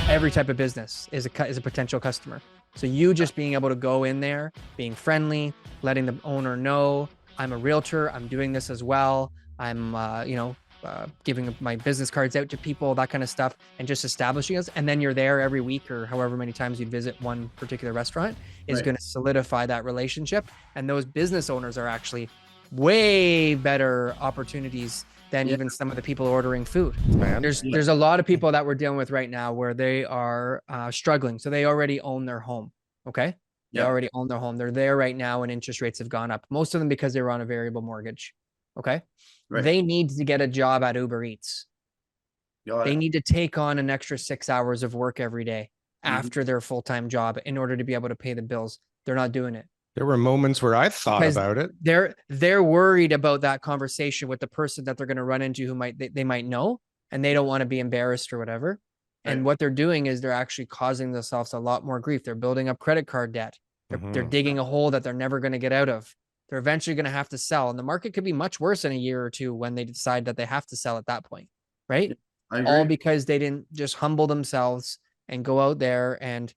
every type of business is a potential customer. So you just being able to go in there, being friendly, letting the owner know, I'm a realtor, I'm doing this as well. I'm, giving my business cards out to people, that kind of stuff, and just establishing us. And then you're there every week or however many times you'd visit one particular restaurant is going to solidify that relationship. And those business owners are actually way better opportunities than even some of the people ordering food. Man. There's a lot of people that we're dealing with right now where they are struggling. So they already own their home. Okay. They already own their home. They're there right now and interest rates have gone up. Most of them because they were on a variable mortgage. Okay. They need to get a job at Uber Eats. They need to take on an extra 6 hours of work every day after their full-time job in order to be able to pay the bills. They're not doing it. There were moments where I thought about it. They're worried about that conversation with the person that they're going to run into who they might know, and they don't want to be embarrassed or whatever. And what they're doing is they're actually causing themselves a lot more grief. They're building up credit card debt. They're digging a hole that they're never going to get out of. They're eventually going to have to sell. And the market could be much worse in a year or two when they decide that they have to sell at that point, right? All because they didn't just humble themselves and go out there and,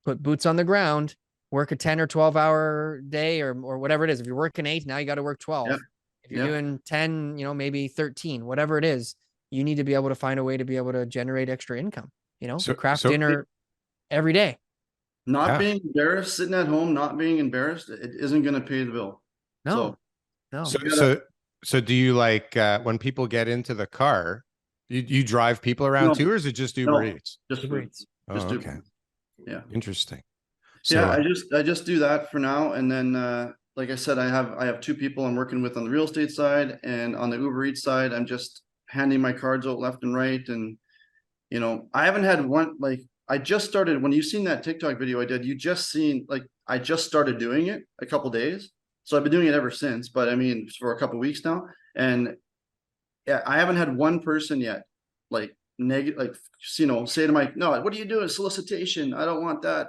put boots on the ground, work a 10 or 12 hour day or whatever it is. If you're working 8, now you got to work 12. If you're doing 10, maybe 13, whatever it is, you need to be able to find a way to be able to generate extra income, craft dinner every day. Not being embarrassed, sitting at home, not being embarrassed, it isn't going to pay the bill. No. So do you when people get into the car, you drive people around too, or is it just Uber Eats? Just Uber Eats. Okay. Yeah. Interesting. So, I just do that for now, and then like I said, I have 2 people I'm working with on the real estate side, and on the Uber Eats side, I'm just handing my cards out left and right, and I haven't had one I just started, when you seen that TikTok video I did, you just seen, I just started doing it a couple days. So I've been doing it ever since, but I mean, for a couple weeks now. And I haven't had one person yet, negative, say to my, no, what are you doing? Solicitation. I don't want that.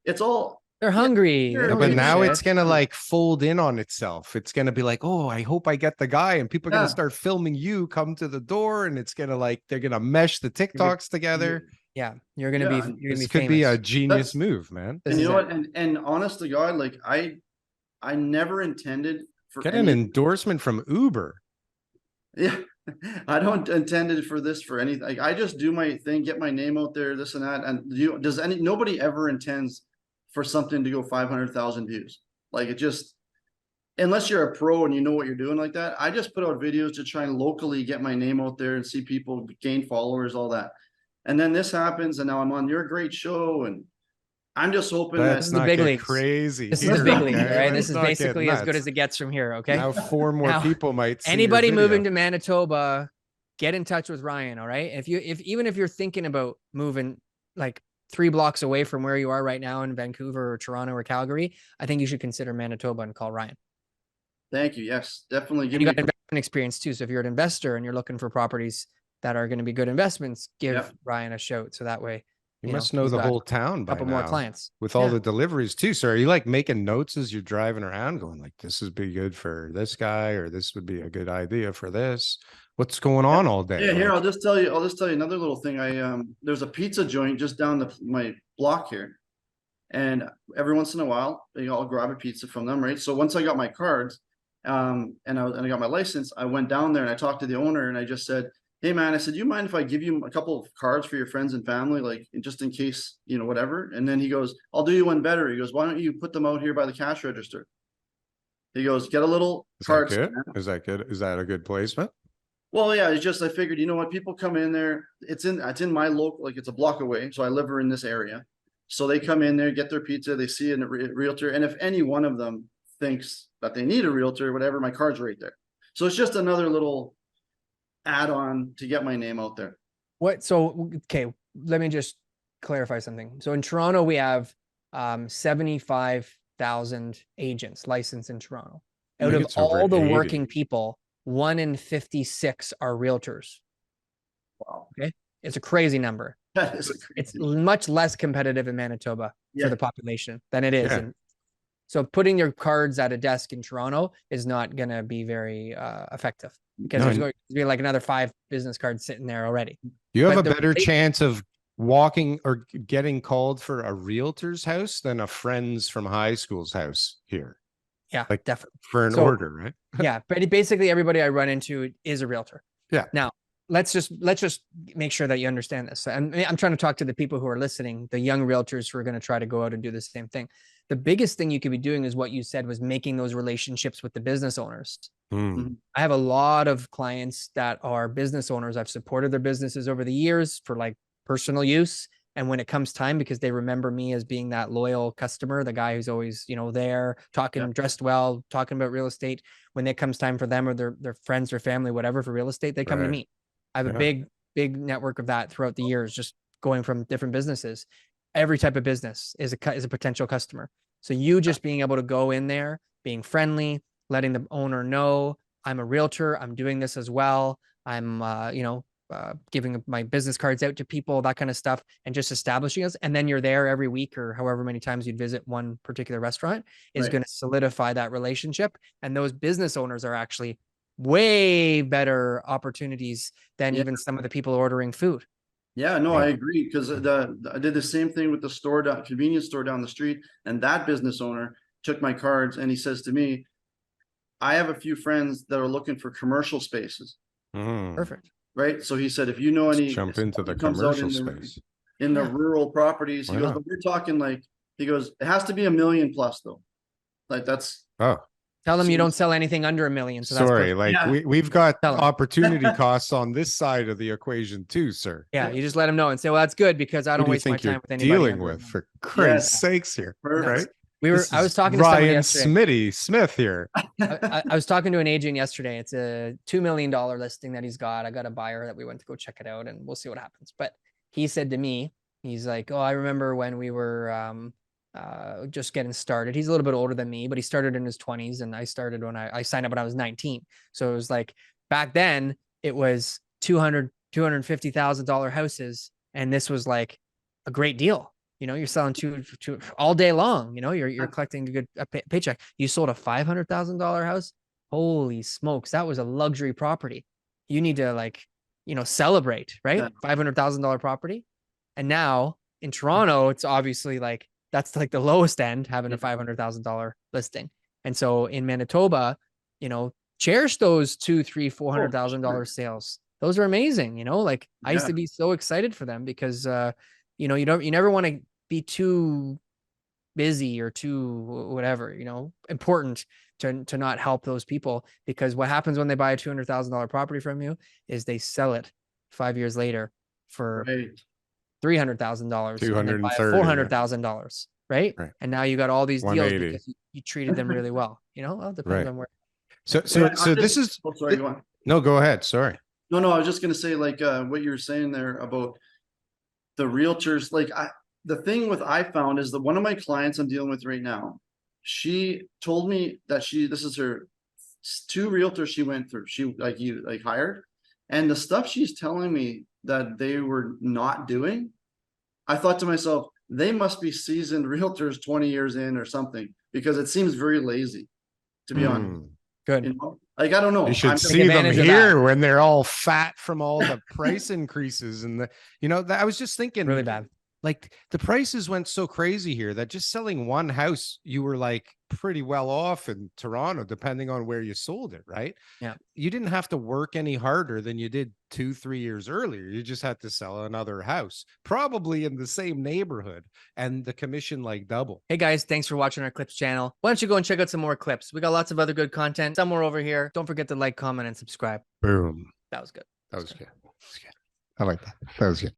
It's all. They're hungry. But now it's going to fold in on itself. It's going to be oh, I hope I get the guy, and people are going to start filming you come to the door, and it's going to they're going to mesh the TikToks together. Yeah, you're gonna be. This could be a genius move, man. And you know what? And honest to God, I never intended for get an endorsement from Uber. Yeah, I don't intended for this for anything. I just do my thing, get my name out there, this and that. And nobody ever intends for something to go 500,000 views. It just, unless you're a pro and you know what you're doing like that. I just put out videos to try and locally get my name out there and see people gain followers, all that. And then this happens, and now I'm on your great show, and I'm just hoping that's the big league. Crazy. This is the big league, right? This is basically as good as it gets from here. Okay. Now 4 more people might see anybody moving to Manitoba, get in touch with Ryan. All right. Even if you're thinking about moving 3 blocks away from where you are right now in Vancouver or Toronto or Calgary, I think you should consider Manitoba and call Ryan. Thank you. Yes, definitely. You got investment experience too. So if you're an investor and you're looking for properties that are going to be good investments, give Ryan a shout. So that way you must know the whole town by a couple more clients with all the deliveries too. So are you making notes as you're driving around going this would be good for this guy, or this would be a good idea for this? What's going on all day? Yeah, here, I'll just tell you another little thing. There's a pizza joint just down my block here. And every once in a while, I'll grab a pizza from them, right? So once I got my cards, and I got my license, I went down there and I talked to the owner, and I just said, hey man, I said, you mind if I give you a couple of cards for your friends and family, just in case, whatever. And then he goes, I'll do you one better. He goes, why don't you put them out here by the cash register? He goes, get a little card. Is that good? Is that a good placement? Well, yeah, it's just, I figured, what, people come in there, it's in my local, it's a block away. So I live in this area. So they come in there, get their pizza, they see a realtor. And if any one of them thinks that they need a realtor, whatever, my card's right there. So it's just another little add-on to get my name out there. Okay, let me just clarify something. So in Toronto, we have 75,000 agents licensed in Toronto. Out of all the working people, 1 in 56 are realtors. Wow. Okay. It's a crazy number. It's much less competitive in Manitoba for the population than it is. And so putting your cards at a desk in Toronto is not going to be very effective, because there's going to be another 5 business cards sitting there already. You have a better chance of walking or getting called for a realtor's house than a friend's from high school's house here. Yeah, Like definitely. for an So- order, right? Yeah, but basically everybody I run into is a realtor. Yeah. Now, let's just make sure that you understand this. And I'm trying to talk to the people who are listening, the young realtors who are going to try to go out and do the same thing. The biggest thing you could be doing is what you said, was making those relationships with the business owners. Mm. I have a lot of clients that are business owners. I've supported their businesses over the years for like personal use. And when it comes time, because they remember me as being that loyal customer, the guy who's always, there talking, dressed well, talking about real estate, when it comes time for them or their friends or family, whatever, for real estate, they come to Right. me. I have a big network of that throughout the years, just going from different businesses. Every type of business is a potential customer. So you just being able to go in there, being friendly, letting the owner know, I'm a realtor, I'm doing this as well. I'm, giving my business cards out to people, that kind of stuff, and just establishing us. And then you're there every week or however many times you'd visit one particular restaurant is going to solidify that relationship. And those business owners are actually way better opportunities than even some of the people ordering food. Yeah, no, I agree, because I did the same thing with the convenience store down the street, and that business owner took my cards and he says to me, I have a few friends that are looking for commercial spaces. Perfect. Right. So he said, if you know any, jump into the comes out commercial space in the rural properties, he goes, but we're talking like, he goes, it has to be $1 million plus though. Like that's, tell them you don't sell anything under $1 million. So sorry, that's like we've got opportunity costs on this side of the equation too, sir. Yeah, you just let them know and say, well, that's good because I don't waste my time with anybody dealing with, for Christ's sakes here. Right. I was talking to someone yesterday. Ryan Smith here. I was talking to an agent yesterday. It's a $2 million listing that he's got. I got a buyer that we went to go check it out and we'll see what happens. But he said to me, he's like, oh, I remember when we were just getting started. He's a little bit older than me, but he started in his 20s and I started when I signed up when I was 19. So it was like back then it was $250,000 houses. And this was like a great deal. You're selling two all day long. You're collecting a good paycheck. You sold a $500,000 house. Holy smokes. That was a luxury property. You need to celebrate, right? $500,000 property. And now in Toronto, it's obviously like, that's like the lowest end, having a $500,000 listing. And so in Manitoba, cherish those $200,000, $300,000, $400,000 sales. Those are amazing. I used to be so excited for them because, you never want to be too busy or too whatever, important to not help those people, because what happens when they buy a $200,000 property from you is they sell it 5 years later for $300,000 and then buy $400,000, right? And now you got all these deals because you treated them really well. Well, it depends on where. So this is. Oh, sorry, go on. No, go ahead. Sorry. No, I was just gonna say what you were saying there about the realtors. The thing I found is that one of my clients I'm dealing with right now, she told me that this is her 2 realtors she went through. She hired, and the stuff she's telling me that they were not doing, I thought to myself, they must be seasoned realtors 20 years in or something, because it seems very lazy, to be honest. Good. I don't know. You should see them here when they're all fat from all the price increases and I was just thinking, really bad. Like the prices went so crazy here that just selling one house, you were like pretty well off in Toronto, depending on where you sold it, right? Yeah. You didn't have to work any harder than you did 2-3 years earlier. You just had to sell another house, probably in the same neighborhood, and the commission double. Hey guys, thanks for watching our clips channel. Why don't you go and check out some more clips? We got lots of other good content somewhere over here. Don't forget to like, comment, and subscribe. Boom. That was good. That was good. I like that. That was good.